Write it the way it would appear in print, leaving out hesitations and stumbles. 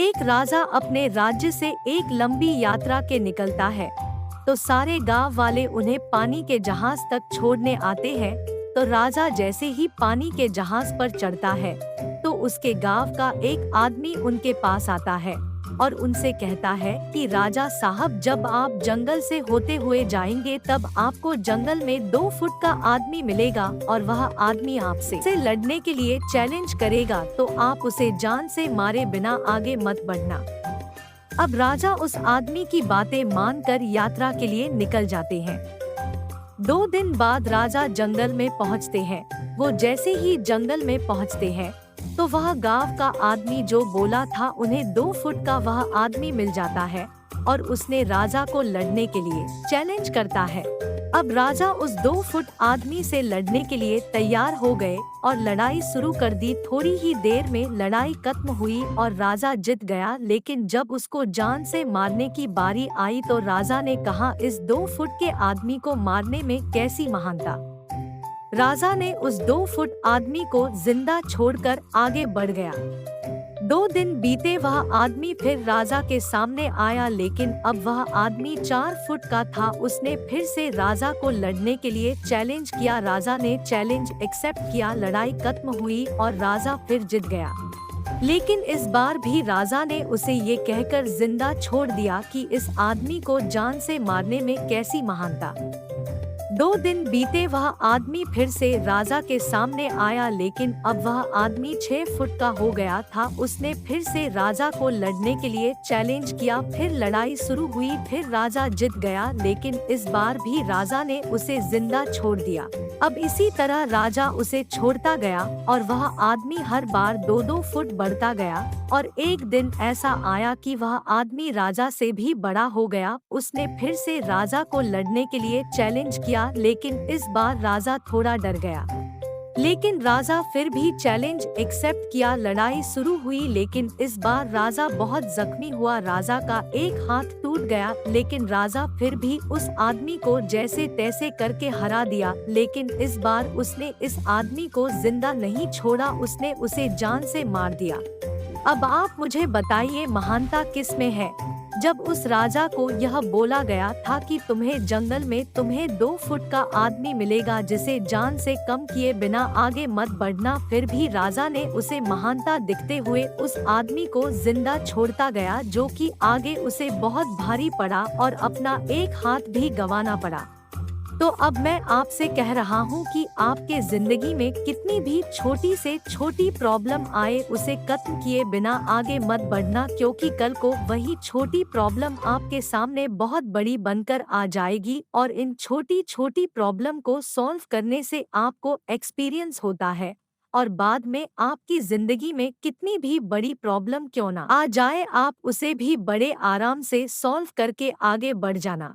एक राजा अपने राज्य से एक लंबी यात्रा के निकलता है, तो सारे गांव वाले उन्हें पानी के जहाज तक छोड़ने आते हैं। तो राजा जैसे ही पानी के जहाज पर चढ़ता है, तो उसके गांव का एक आदमी उनके पास आता है और उनसे कहता है कि राजा साहब, जब आप जंगल से होते हुए जाएंगे तब आपको जंगल में 2 फुट का आदमी मिलेगा और वह आदमी आपसे लड़ने के लिए चैलेंज करेगा, तो आप उसे जान से मारे बिना आगे मत बढ़ना। अब राजा उस आदमी की बातें मानकर यात्रा के लिए निकल जाते हैं। 2 दिन बाद राजा जंगल में पहुंचते हैं। वो जैसे ही जंगल में पहुंचते हैं, तो वह गांव का आदमी जो बोला था उन्हें 2 फुट का वह आदमी मिल जाता है और उसने राजा को लड़ने के लिए चैलेंज करता है। अब राजा उस 2 फुट आदमी से लड़ने के लिए तैयार हो गए और लड़ाई शुरू कर दी। थोड़ी ही देर में लड़ाई खत्म हुई और राजा जीत गया, लेकिन जब उसको जान से मारने की बारी आई तो राजा ने कहा, इस 2 फुट के आदमी को मारने में कैसी महानता। राजा ने उस 2 फुट आदमी को जिंदा छोड़कर आगे बढ़ गया। 2 दिन बीते, वह आदमी फिर राजा के सामने आया, लेकिन अब वह आदमी 4 फुट का था। उसने फिर से राजा को लड़ने के लिए चैलेंज किया। राजा ने चैलेंज एक्सेप्ट किया, लड़ाई खत्म हुई और राजा फिर जीत गया। लेकिन इस बार भी राजा ने उसे ये कहकर जिंदा छोड़ दिया कि इस आदमी को जान से मारने में कैसी महानता। 2 दिन बीते, वह आदमी फिर से राजा के सामने आया, लेकिन अब वह आदमी 6 फुट का हो गया था। उसने फिर से राजा को लड़ने के लिए चैलेंज किया। फिर लड़ाई शुरू हुई, फिर राजा जीत गया, लेकिन इस बार भी राजा ने उसे जिंदा छोड़ दिया। अब इसी तरह राजा उसे छोड़ता गया और वह आदमी हर बार 2-2 फुट बढ़ता गया और एक दिन ऐसा आया कि वह आदमी राजा से भी बड़ा हो गया। उसने फिर से राजा को लड़ने के लिए चैलेंज किया, लेकिन इस बार राजा थोड़ा डर गया। लेकिन राजा फिर भी चैलेंज एक्सेप्ट किया। लड़ाई शुरू हुई, लेकिन इस बार राजा बहुत जख्मी हुआ। राजा का एक हाथ टूट गया, लेकिन राजा फिर भी उस आदमी को जैसे तैसे करके हरा दिया। लेकिन इस बार उसने इस आदमी को जिंदा नहीं छोड़ा, उसने उसे जान से मार दिया। अब आप मुझे बताइए, महानता किस में है। जब उस राजा को यह बोला गया था कि तुम्हें जंगल में 2 फुट का आदमी मिलेगा जिसे जान से कम किए बिना आगे मत बढ़ना, फिर भी राजा ने उसे महानता दिखते हुए उस आदमी को जिंदा छोड़ता गया, जो कि आगे उसे बहुत भारी पड़ा और अपना एक हाथ भी गंवाना पड़ा। तो अब मैं आपसे कह रहा हूँ कि आपके जिंदगी में कितनी भी छोटी से छोटी प्रॉब्लम आए, उसे खत्म किए बिना आगे मत बढ़ना, क्योंकि कल को वही छोटी प्रॉब्लम आपके सामने बहुत बड़ी बनकर आ जाएगी और इन छोटी छोटी प्रॉब्लम को सॉल्व करने से आपको एक्सपीरियंस होता है और बाद में आपकी जिंदगी में कितनी भी बड़ी प्रॉब्लम क्यों ना आ जाए, आप उसे भी बड़े आराम से सॉल्व करके आगे बढ़ जाना।